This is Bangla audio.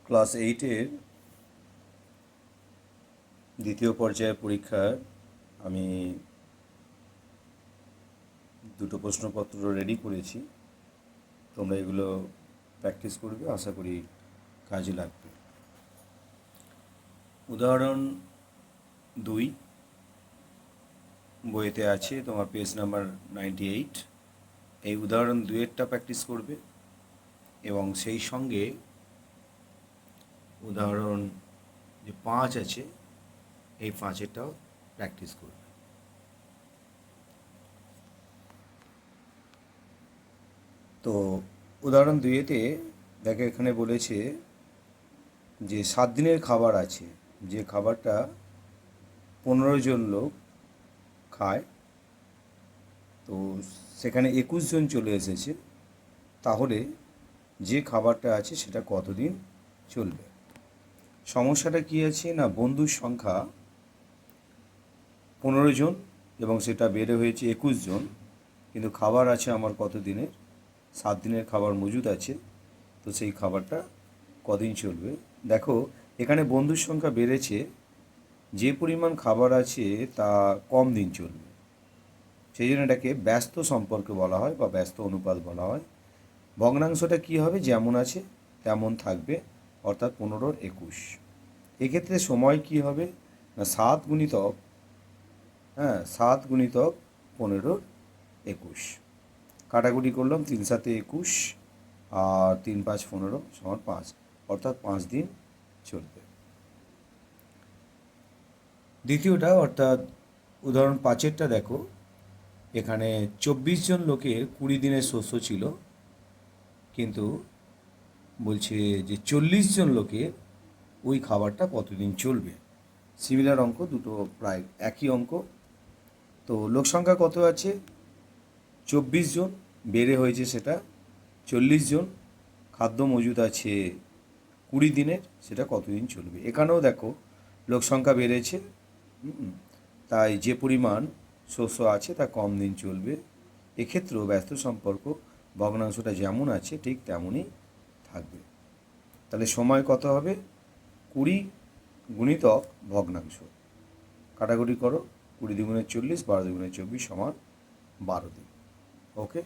ক্লাস 8-এর দ্বিতীয় পর্যায়ের পরীক্ষার আমি দুটো প্রশ্নপত্র রেডি করেছি। তোমরা এগুলো প্র্যাকটিস করবে, আশা করি কাজে লাগবে। উদাহরণ 2 বইতে আছে, তোমার পেজ নাম্বার 98। এই উদাহরণ 2-এরটা প্র্যাকটিস করবে এবং সেই সঙ্গে উদাহরণ যে 5 আছে এই 5-এরটাও প্র্যাকটিস করবে। তো উদাহরণ 2-এতে দেখো, এখানে বলেছে যে 7 দিনের খাবার আছে, যে খাবারটা 15 জন লোক খায়। তো সেখানে 21 জন চলে এসেছে, তাহলে যে খাবারটা আছে সেটা কতদিন চলবে। সমস্যাটা কী আছে না, বন্ধুর সংখ্যা 15 জন এবং সেটা বেড়ে হয়েছে 21 জন, কিন্তু খাবার আছে আমার কত দিনের, 7 দিনের খাবার মজুদ আছে। তো সেই খাবারটা কদিন চলবে। দেখো, এখানে বন্ধুর সংখ্যা বেড়েছে, যে পরিমাণ খাবার আছে তা কম দিন চলবে, সেই জন্য এটাকে ব্যস্ত সম্পর্ক বলা হয় বা ব্যস্ত অনুপাত বলা হয়। ভগ্নাংশটা কী হবে, যেমন আছে তেমন থাকবে, অর্থাৎ 15-21। এক্ষেত্রে সময় কি হবে না, 7 গুণিতক 15-21 কাটাকুটি করলাম, 3 7 21 আর 3 5 15 সমান 5, অর্থাৎ 5 দিন চলবে। দ্বিতীয়টা অর্থাৎ উদাহরণ 5-এরটা দেখো, এখানে 24 জন লোকের 20 দিনের শস্য ছিল, কিন্তু বলছে যে 40 জন লোকের ওই খাবারটা কতদিন চলবে। সিমিলার অঙ্ক, দুটো প্রায় একই অঙ্ক। তো লোক সংখ্যা কত আছে, 24 জন, বেড়ে হয়েছে সেটা 40 জন, খাদ্য মজুদ আছে 20 দিনের, সেটা কতদিন চলবে। এখানেও দেখো লোক সংখ্যা বেড়েছে, তাই যে পরিমাণ শস্য আছে তা কম দিন চলবে। এক্ষেত্রেও ব্যস্ত সম্পর্ক, ভগ্নাংশটা যেমন আছে ঠিক তেমনই থাকবে। তাহলে সময় কত হবে, 20 গুণিতক ভগ্নাংশ, কাটাকুটি করো, 20 দ্বিগুণে 40, 12 দ্বিগুণে 24 সমান 12 দিন। ওকে।